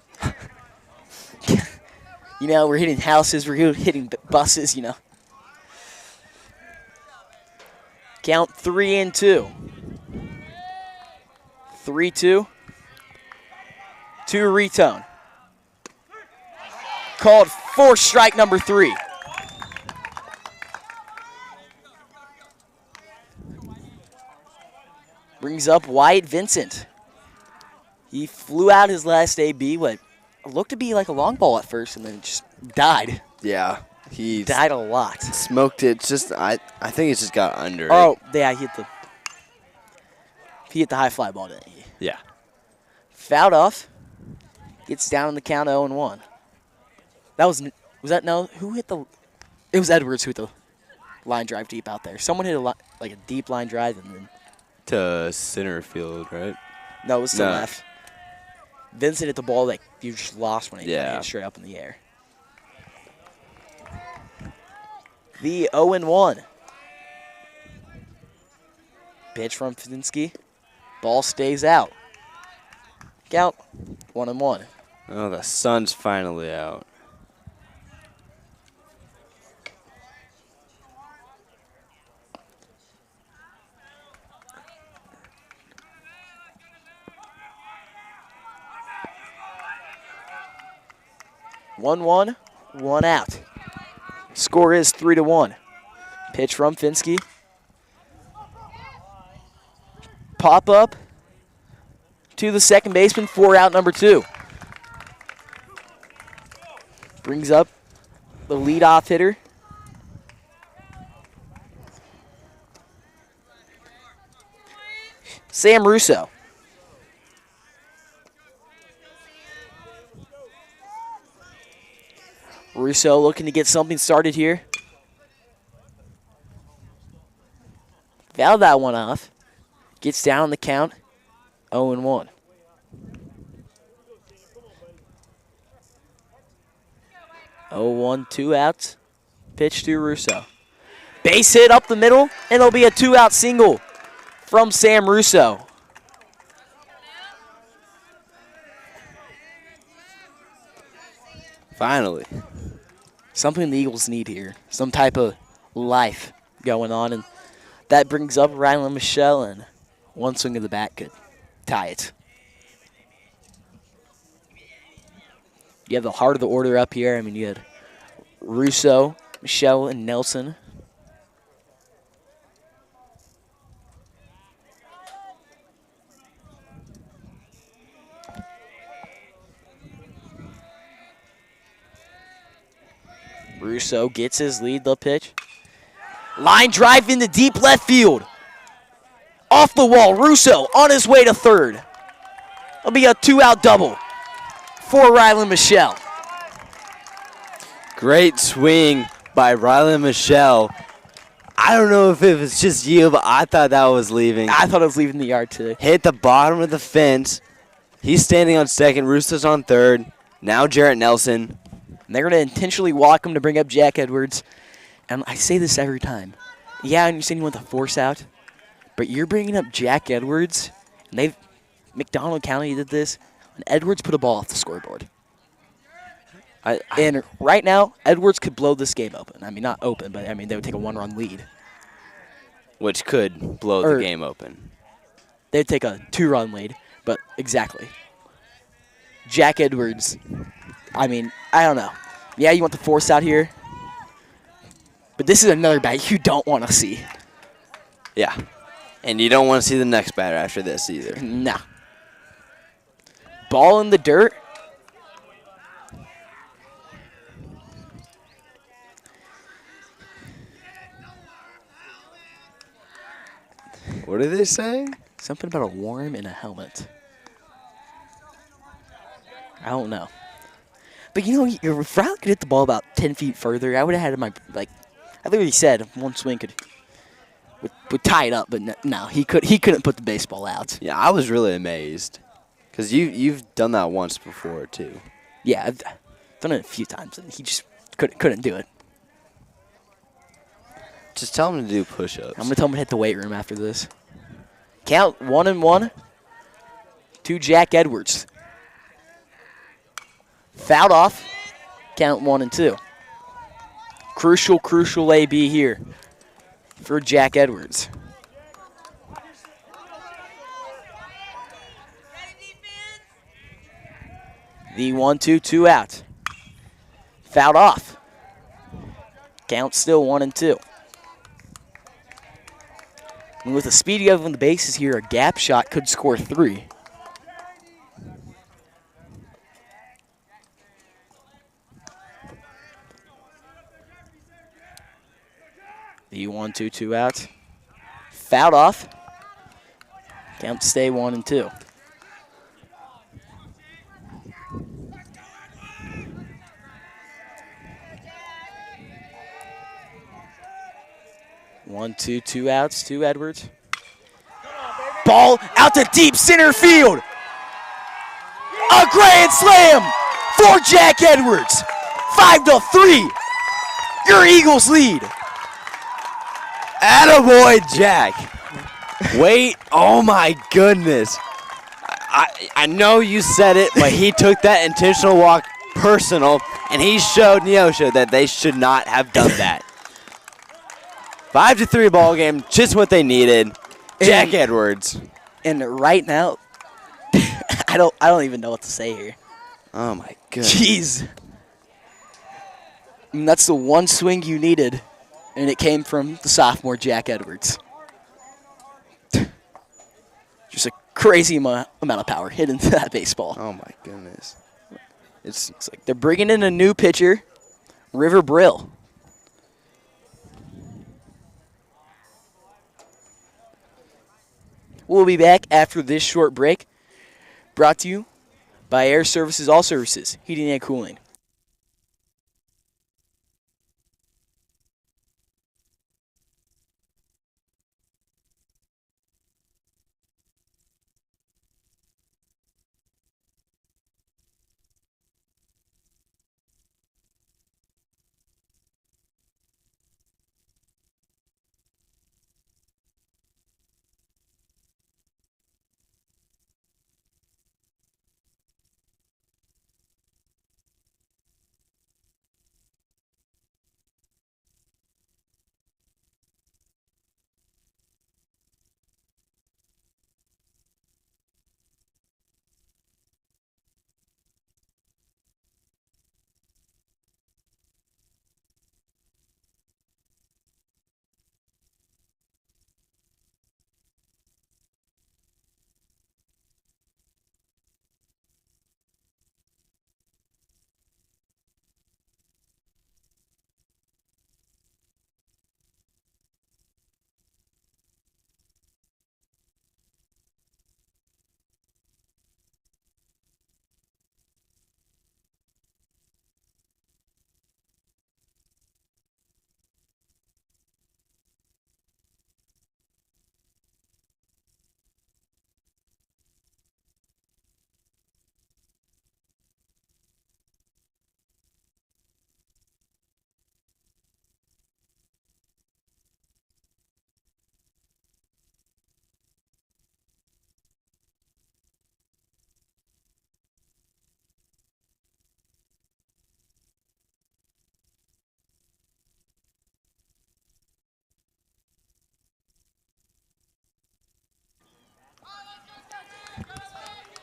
You know, we're hitting houses, we're hitting buses, you know. Count 3-2. 3-2 to Retone. Called for strike number 3. Brings up Wyatt Vincent. He flew out his last AB, what looked to be like a long ball at first, and then just died. Yeah, he Died a lot. smoked it. Just I think it just got under. Oh, it. yeah, he hit the high fly ball, didn't he? Yeah. Fouled off. Gets down on the count 0-1. Was that no? Who hit the? It was Edwards who hit the line drive deep out there. Someone hit a deep line drive and then. To center field, right? No, it was to left. Vincent hit the ball that you just lost when he hit it straight up in the air. The 0-1. Pitch from Finsky. Ball stays out. Count 1-1. Oh, the sun's finally out. One, one out. Score is 3-1. Pitch from Finsky. Pop up to the second baseman for out number 2. Brings up the leadoff hitter. Sam Russo. Russo looking to get something started here. Fouled that one off. Gets down on the count. 0-1. Two outs. Pitch to Russo. Base hit up the middle, and it'll be a 2-out single from Sam Russo. Finally. Something the Eagles need here. Some type of life going on. And that brings up Rylan Michelle, and one swing of the bat could tie it. You have the heart of the order up here. I mean, you had Russo, Michelle, and Nelson. Russo gets his lead, the pitch. Line drive into deep left field. Off the wall, Russo on his way to third. It'll be a 2-out double for Rylan Michelle. Great swing by Rylan Michelle. I don't know if it was just you, but I thought that was leaving. I thought it was leaving the yard too. Hit the bottom of the fence. He's standing on second. Russo's on third. Now Jarrett Nelson. And they're going to intentionally walk him to bring up Jack Edwards. And I say this every time. Yeah, I understand you want the force out. But you're bringing up Jack Edwards, and McDonald County did this, and Edwards put a ball off the scoreboard. And right now, Edwards could blow this game open. I mean, not open, but I mean they would take a 1-run lead. Which could blow the game open. They'd take a 2-run lead, but exactly. Jack Edwards, I mean, I don't know. Yeah, you want the force out here, but this is another bat you don't want to see. Yeah. And you don't want to see the next batter after this either. Nah. Ball in the dirt. What are they saying? Something about a worm in a helmet. I don't know. But you know, if Riley could hit the ball about 10 feet further, I would have had my, like, I literally said one swing would tie it up, but no, he couldn't put the baseball out. Yeah, I was really amazed. Because you've done that once before, too. Yeah, I've done it a few times, and he just couldn't do it. Just tell him to do push-ups. I'm going to tell him to hit the weight room after this. Count 1-1 to Jack Edwards. Fouled off. Count 1-2. Crucial AB here for Jack Edwards. The 1-2, 2 out. Fouled off. Count still 1-2. And with the speed you have on the bases here, a gap shot could score 3. The 1-2, 2 out. Fouled off. Count stay 1-2. One, two, 2 outs to Edwards. Ball out to deep center field. A grand slam for Jack Edwards. 5-3. Your Eagles lead. Attaboy, Jack. Wait, oh my goodness. I know you said it, but he took that intentional walk personal, and he showed Neosho that they should not have done that. 5-3 ball game, just what they needed. Jack Edwards. And right now, I don't even know what to say here. Oh my goodness. Jeez. I mean, that's the one swing you needed, and it came from the sophomore Jack Edwards. Just a crazy amount of power hit into that baseball. Oh my goodness. It's like they're bringing in a new pitcher, River Brill. We'll be back after this short break, brought to you by Air Services All Services, Heating and Cooling.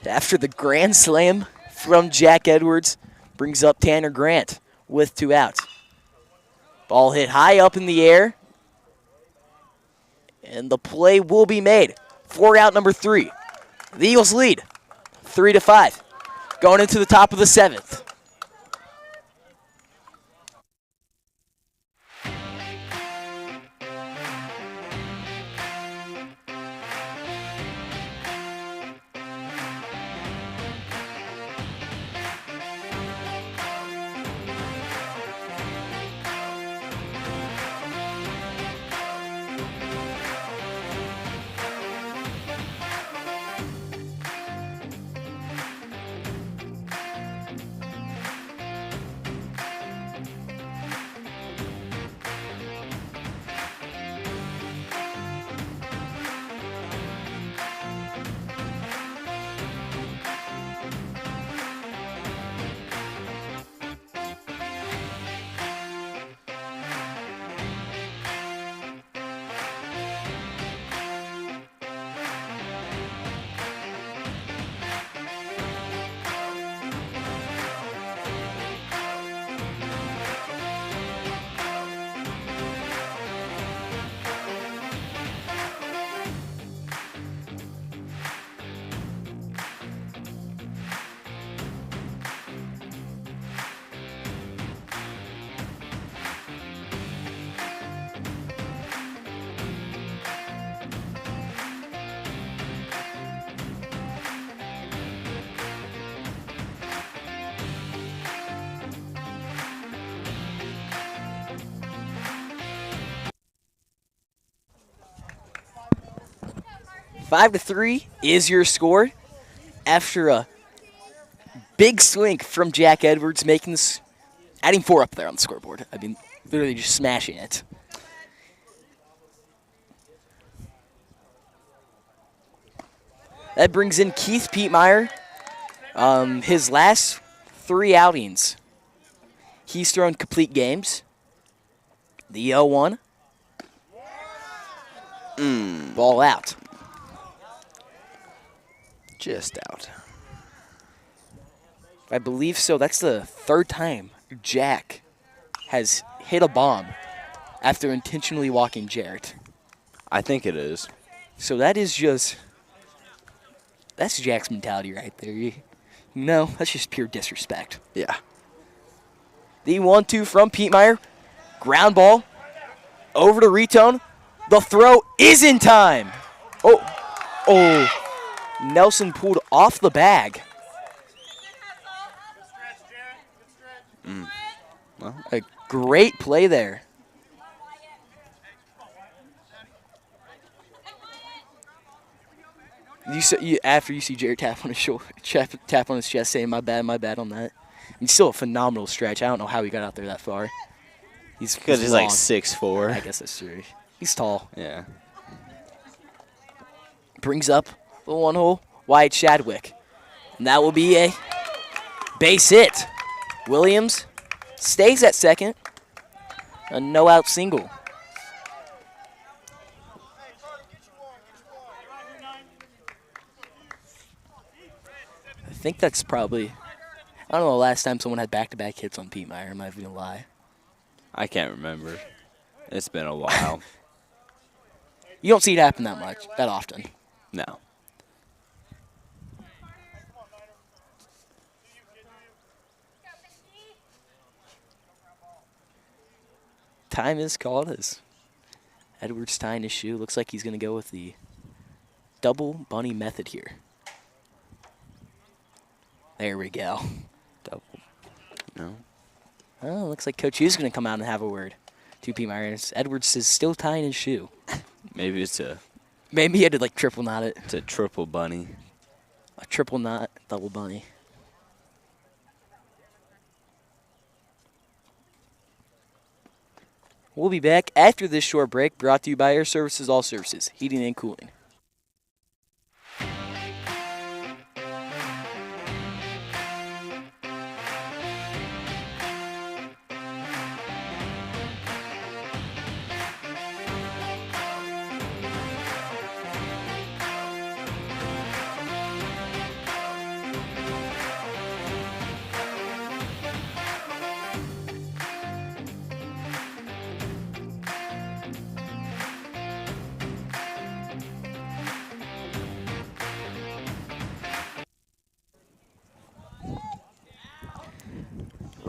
After the grand slam from Jack Edwards, brings up Tanner Grant with 2 outs. Ball hit high up in the air, and the play will be made for out number 3. The Eagles lead 3-5, going into the top of the 7th. Five to 3 is your score after a big swing from Jack Edwards, making this, adding 4 up there on the scoreboard. I mean, literally just smashing it. That brings in Keith Pietmeyer. His last 3 outings, he's thrown complete games. The 0-1. Ball out. Just out. I believe so. That's the 3rd time Jack has hit a bomb after intentionally walking Jarrett. I think it is. So that is just, that's Jack's mentality right there. No, that's just pure disrespect. Yeah. The 1-2 from Pietmeyer. Ground ball over to Retone. The throw is in time. Oh. Nelson pulled off the bag. Well, A great play there. After you see Jared tap on his shoulder, tap on his chest, saying my bad on that. He's still a phenomenal stretch. I don't know how he got out there that far. because he's long. like 6'4". I guess that's true. He's tall. Yeah. Brings up the 1-hole, Wyatt Shadwick. And that will be a base hit. Williams stays at second. A no-out single. I think that's probably, I don't know the last time someone had back-to-back hits on Pietmeyer. I'm not even going to lie. I can't remember. It's been a while. You don't see it happen that often. No. Time is called as Edwards tying his shoe. Looks like he's going to go with the double bunny method here. There we go. Double. No. Oh, looks like Coach Hughes is going to come out and have a word. 2P Myers. Edwards is still tying his shoe. Maybe it's a Maybe he had to like triple knot it. it's a triple bunny. A triple knot, double bunny. We'll be back after this short break, brought to you by Air Services All Services, Heating and Cooling.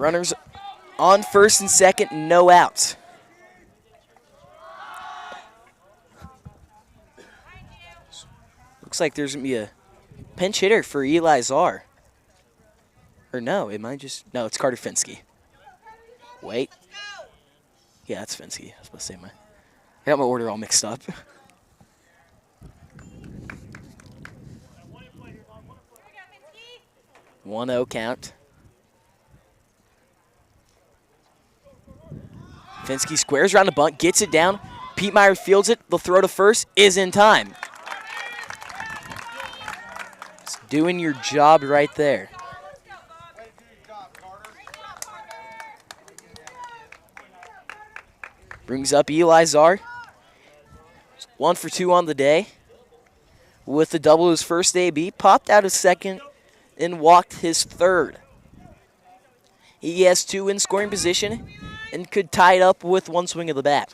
Runners on first and second, no outs. Looks like there's going to be a pinch hitter for Eli Czar. Or no, it might just, no, it's Carter Finsky. Wait. Yeah, that's Finsky. I was supposed to say I got my order all mixed up. 1-0 count. Finsky squares around the bunt, gets it down. Pete Meyer fields it. The throw to first is in time. It's doing your job right there. Brings up Eli Czar. 1 for 2 on the day. With the double his first AB, popped out his second and walked his third. He has 2 in scoring position and could tie it up with 1 swing of the bat.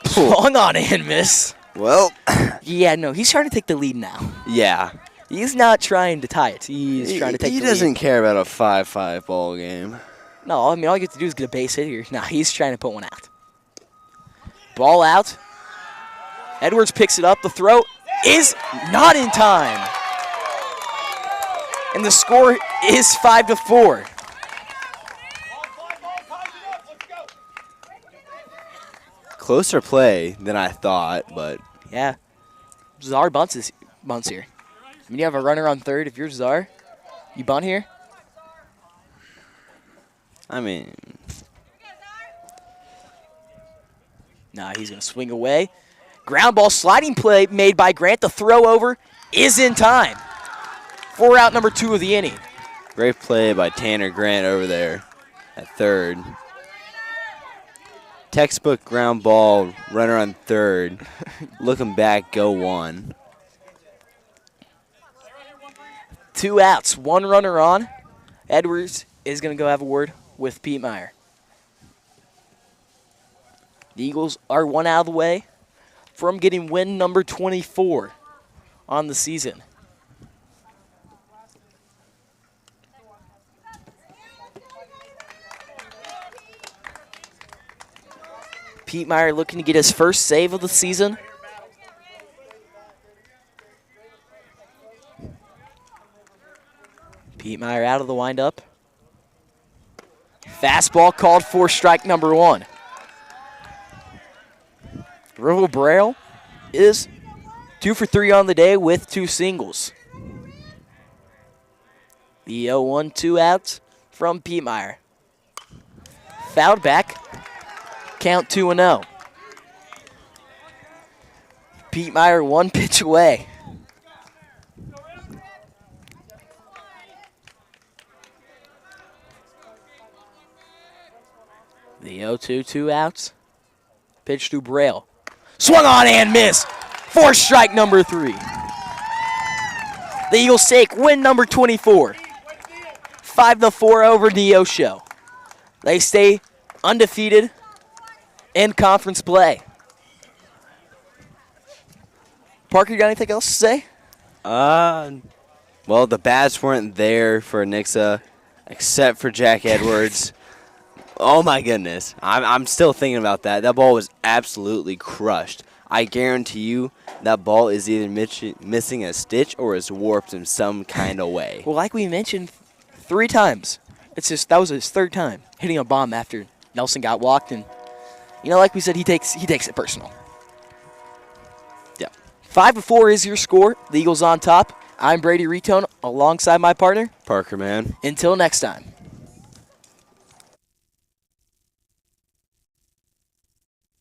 Swung on and miss. Well. Yeah, no, he's trying to take the lead now. Yeah. He's not trying to tie it. He's trying to take the lead. He doesn't care about a 5-5 ball game. No, I mean, all you have to do is get a base hit here. Nah, he's trying to put one out. Ball out. Edwards picks it up. The throw is not in time. And the score is 5-4. Closer play than I thought, but yeah. Czar bunts here. I mean, you have a runner on third. If you're Czar, you bunt here. I mean, nah, he's going to swing away. Ground ball sliding play made by Grant. The throw over is in time. 4 out, number 2 of the inning. Great play by Tanner Grant over there at third. Textbook ground ball, runner on third. Looking back, go 1. 2 outs, 1 runner on. Edwards is going to go have a word with Pete Meyer. The Eagles are 1 out of the way from getting win number 24 on the season. Pete Meyer looking to get his first save of the season. Pete Meyer out of the windup. Fastball called for strike number 1. Rival Braille is 2 for 3 on the day with 2 singles. The 0-1, 2 outs from Pete Meyer. Fouled back. Count 2-0. Pete Meyer 1 pitch away. The 0-2, 2 outs. Pitch to Braille. Swung on and missed. For strike number 3. The Eagles take win number 24. 5-4 over Neosho. They stay undefeated in conference play. Parker, you got anything else to say? Well, the bats weren't there for Nixa, except for Jack Edwards. Oh my goodness, I'm still thinking about that. That ball was absolutely crushed. I guarantee you that ball is either missing a stitch or is warped in some kind of way. Well, like we mentioned 3 times, that was his 3rd time hitting a bomb after Nelson got walked, and like we said, he takes it personal. Yeah. 5-4 is your score. The Eagles on top. I'm Brady Retone alongside my partner, Parker, man. Until next time.